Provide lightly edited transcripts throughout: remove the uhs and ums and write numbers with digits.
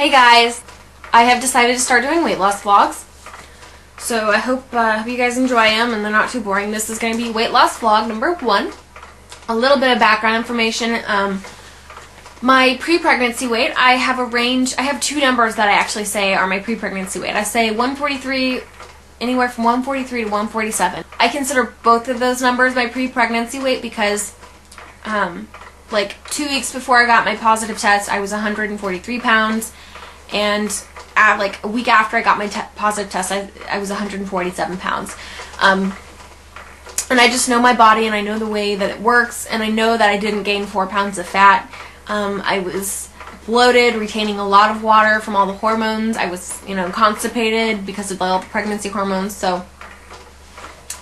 Hey guys, I have decided to start doing weight loss vlogs. So I hope you guys enjoy them and they're not too boring. This is going to be weight loss vlog number 1. A little bit of background information. My pre-pregnancy weight, I have a range. I have 2 numbers that I actually say are my pre-pregnancy weight. I say 143, anywhere from 143 to 147. I consider both of those numbers my pre-pregnancy weight because like 2 weeks before I got my positive test, I was 143 pounds. And like a week after I got my positive test, I was 147 pounds. And I just know my body and I know the way that it works, and I know that I didn't gain 4 pounds of fat. I was bloated, retaining a lot of water from all the hormones. I was, constipated because of all the pregnancy hormones. So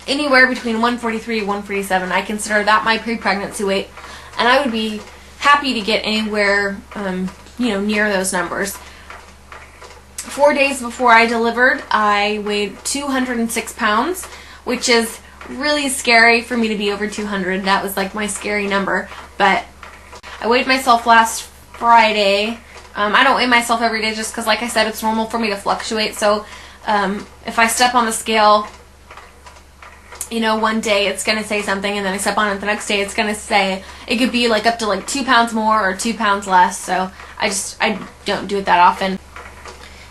anywhere between 143 and 147, I consider that my pre-pregnancy weight. And I would be happy to get anywhere, near those numbers. 4 days before I delivered, I weighed 206 pounds, which is really scary for me to be over 200. That was like my scary number. But I weighed myself last Friday. I don't weigh myself every day just because, like I said, it's normal for me to fluctuate. So if I step on the scale, one day it's going to say something, and then I step on it the next day, it's going to say, it could be like up to like 2 pounds more or 2 pounds less. So I don't do it that often.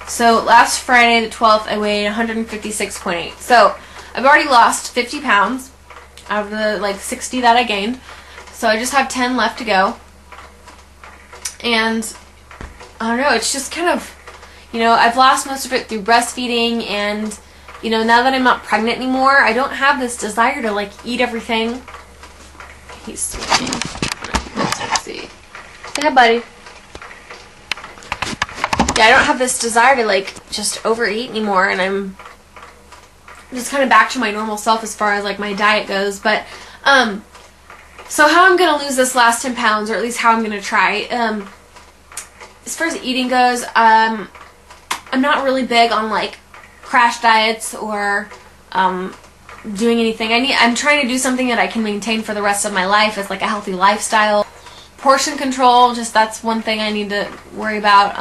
So last Friday the 12th, I weighed 156.8. So I've already lost 50 pounds out of the like 60 that I gained. So I just have 10 left to go. And I don't know, it's just kind of, I've lost most of it through breastfeeding, and now that I'm not pregnant anymore, I don't have this desire to like eat everything. He's switching. Let's see. Say hi, buddy. Yeah, I don't have this desire to like just overeat anymore, and I'm just kind of back to my normal self as far as like my diet goes. But so how I'm gonna lose this last 10 pounds, or at least how I'm gonna try. As far as eating goes, I'm not really big on like crash diets or doing anything. I'm trying to do something that I can maintain for the rest of my life as like a healthy lifestyle. Portion control, just that's one thing I need to worry about.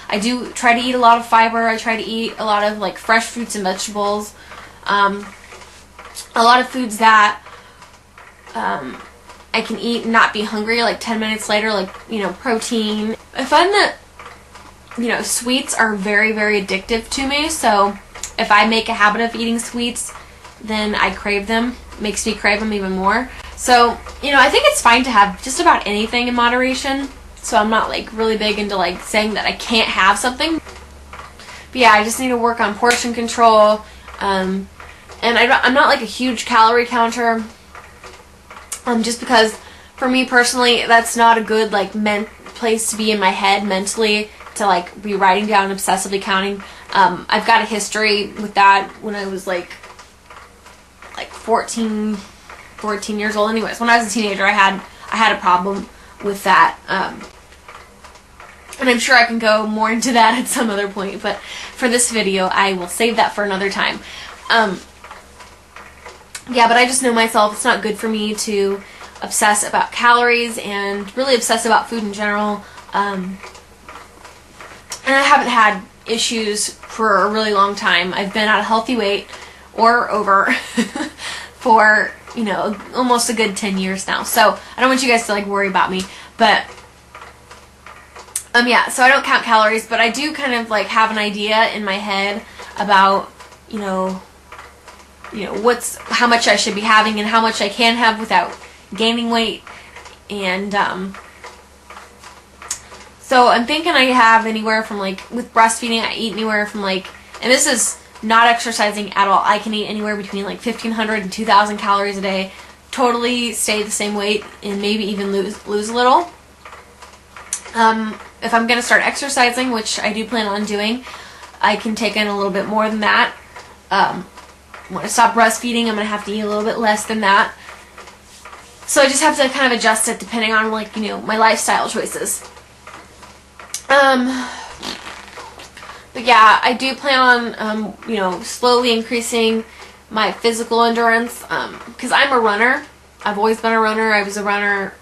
I do try to eat a lot of fiber. I try to eat a lot of like fresh fruits and vegetables. A lot of foods that I can eat and not be hungry like 10 minutes later, like, protein. I find that, sweets are very, very addictive to me. So if I make a habit of eating sweets, then I crave them. It makes me crave them even more. So, I think it's fine to have just about anything in moderation. So I'm not like really big into like saying that I can't have something. But yeah, I just need to work on portion control. And I'm not like a huge calorie counter. Just because for me personally, that's not a good like place to be in my head mentally, to like be writing down obsessively counting. I've got a history with that when I was like 14 years old. Anyways, when I was a teenager, I had a problem with that. And I'm sure I can go more into that at some other point, but for this video, I will save that for another time. Yeah, but I just know myself, it's not good for me to obsess about calories and really obsess about food in general. And I haven't had issues for a really long time. I've been at a healthy weight or over for, almost a good 10 years now. So I don't want you guys to like worry about me. But yeah, so I don't count calories, but I do kind of like have an idea in my head about, how much I should be having and how much I can have without gaining weight. And so I'm thinking I have anywhere from like, with breastfeeding, I eat anywhere from like, and this is not exercising at all, I can eat anywhere between like 1,500 and 2,000 calories a day, totally stay the same weight, and maybe even lose a little. If I'm going to start exercising, which I do plan on doing, I can take in a little bit more than that. When I stop breastfeeding, I'm going to have to eat a little bit less than that. So I just have to kind of adjust it depending on like, my lifestyle choices. But yeah, I do plan on, slowly increasing my physical endurance, because I'm a runner. I've always been a runner. I was a runner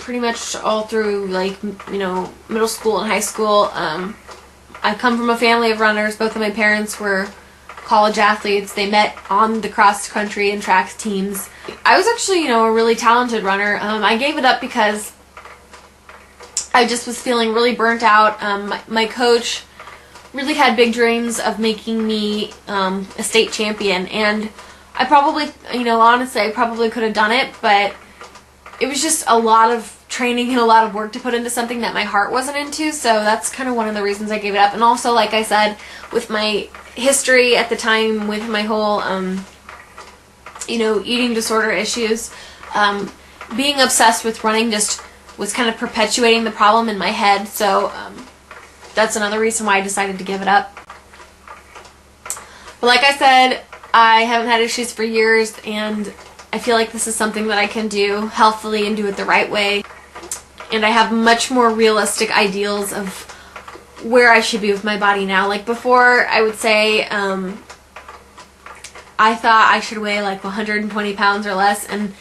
pretty much all through, like, you know, middle school and high school. I come from a family of runners. Both of my parents were college athletes. They met on the cross country and track teams. I was actually, you know, a really talented runner. I gave it up because I just was feeling really burnt out. My coach really had big dreams of making me a state champion, and I probably, you know, honestly, I probably could have done it, but it was just a lot of training and a lot of work to put into something that my heart wasn't into, so that's kind of one of the reasons I gave it up. And also, like I said, with my history at the time with my whole, you know, eating disorder issues, being obsessed with running just was kind of perpetuating the problem in my head, so that's another reason why I decided to give it up. But like I said, I haven't had issues for years, and I feel like this is something that I can do healthily and do it the right way. And I have much more realistic ideals of where I should be with my body now. Like before, I would say I thought I should weigh like 120 pounds or less, and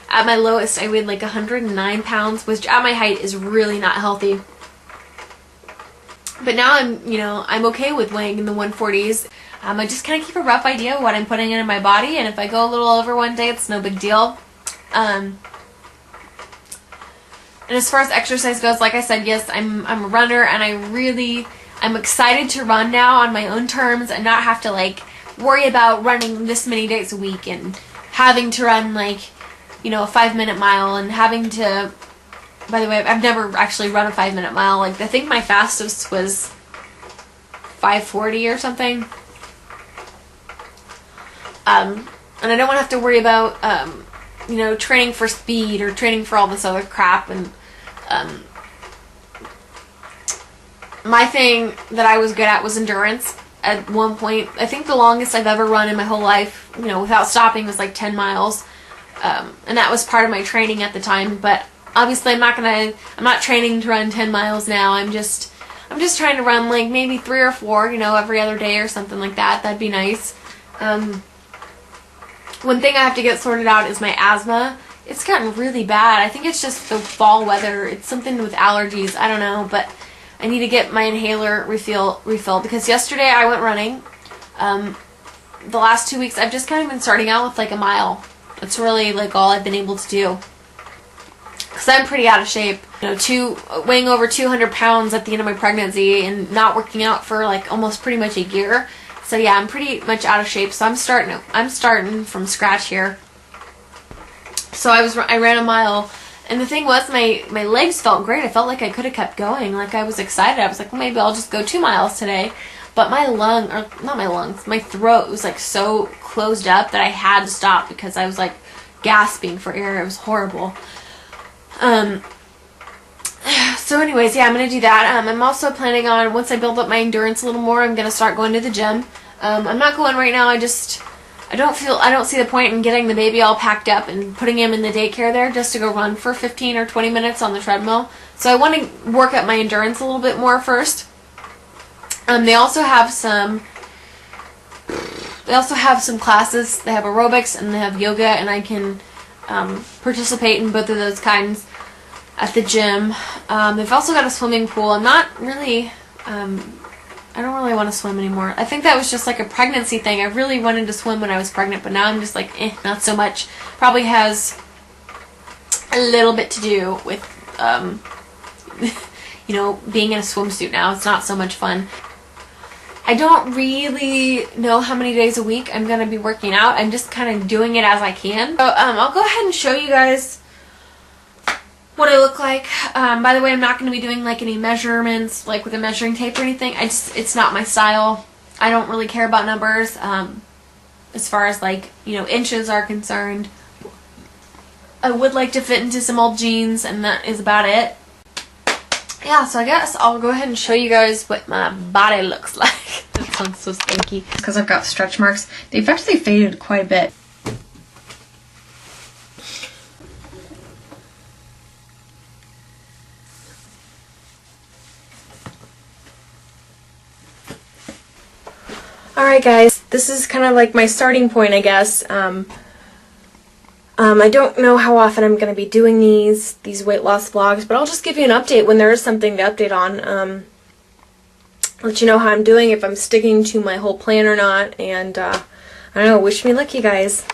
at my lowest I weighed like 109 pounds, which at my height is really not healthy. But now I'm okay with weighing in the 140s. I just kind of keep a rough idea of what I'm putting into my body, and if I go a little over one day, it's no big deal. And as far as exercise goes, like I said, yes, I'm a runner, and I'm excited to run now on my own terms and not have to like worry about running this many days a week and having to run like, you know, a 5-minute mile, and having to, by the way, I've never actually run a 5-minute mile. Like, I think my fastest was 5:40 or something. And I don't want to have to worry about, you know, training for speed or training for all this other crap. And my thing that I was good at was endurance. At one point, I think the longest I've ever run in my whole life, you know, without stopping, was like 10 miles. And that was part of my training at the time. But obviously, I'm not training to run 10 miles now. I'm just trying to run like maybe 3 or 4, you know, every other day or something like that. That'd be nice. One thing I have to get sorted out is my asthma. It's gotten really bad. I think it's just the fall weather. It's something with allergies. I don't know, but I need to get my inhaler refilled because yesterday I went running. The last 2 weeks I've just kind of been starting out with like a mile. That's really like all I've been able to do. Because I'm pretty out of shape. You know, weighing over 200 pounds at the end of my pregnancy and not working out for like almost pretty much a year. So yeah, I'm pretty much out of shape. So I'm starting from scratch here. So I ran a mile, and the thing was my legs felt great. I felt like I could have kept going. Like I was excited. I was like, well, maybe I'll just go 2 miles today. But my throat was like so closed up that I had to stop because I was like gasping for air. It was horrible. So anyways, yeah, I'm going to do that. I'm also planning on, once I build up my endurance a little more, I'm going to start going to the gym. I'm not going right now. I don't see the point in getting the baby all packed up and putting him in the daycare there just to go run for 15 or 20 minutes on the treadmill. So I want to work up my endurance a little bit more first. They also have some classes. They have aerobics and they have yoga, and I can participate in both of those kinds at the gym. They've also got a swimming pool. I don't really want to swim anymore. I think that was just like a pregnancy thing. I really wanted to swim when I was pregnant, but now I'm just like, not so much. Probably has a little bit to do with, you know, being in a swimsuit now. It's not so much fun. I don't really know how many days a week I'm going to be working out. I'm just kind of doing it as I can. So I'll go ahead and show you guys what I look like. By the way, I'm not going to be doing like any measurements like with a measuring tape or anything. It's not my style. I don't really care about numbers as far as like, you know, inches are concerned. I would like to fit into some old jeans, and that is about it. Yeah, so I guess I'll go ahead and show you guys what my body looks like. That sounds so stinky. Because I've got stretch marks. They've actually faded quite a bit. Alright guys, this is kind of like my starting point, I guess. I don't know how often I'm going to be doing these weight loss vlogs, but I'll just give you an update when there is something to update on. Let you know how I'm doing, if I'm sticking to my whole plan or not, and I don't know, wish me luck, you guys.